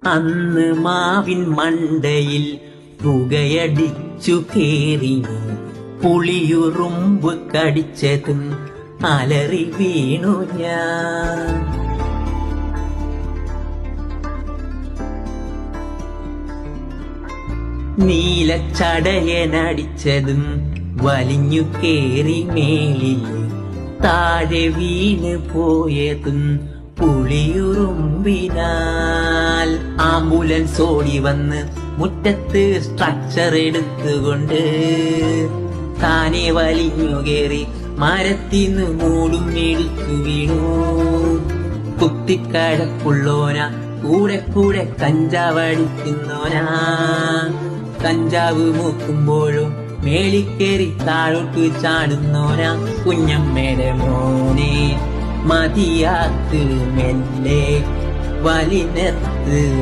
അന്ന് മാവിൻ മണ്ടയിൽ പുകയടിച്ചു കേറിനു, പുളിയുറുമ്പ് കടിച്ചതും അലറി വീണു ഞാൻ. നീലച്ചടയനടിച്ചതും വലിഞ്ഞു കേറി മേലിൽ, താഴെ വീണ് പോയതും പുളിയുറുമ്പിനാൽ. ആംബുലൻസ് ഓടി വന്ന് മുറ്റത്ത് സ്ട്രക്ചർ എടുത്തുകൊണ്ട് താനെ വലിഞ്ഞു കേറി മരത്തിന്ന് മൂടും എടുത്തു വീണു. കുത്തിക്കഴപ്പുള്ളോന കൂടെ കൂടെ കഞ്ചാവടിക്കുന്നോനാ. കഞ്ചാവ് മൂക്കുമ്പോഴും മേളിക്കേറി താഴോട്ട് ചാടുന്നോനാ. കുഞ്ഞമ്മയുടെ മോനെ മതിയാക്ക് മെല്ലെ വലിനെത്ത്.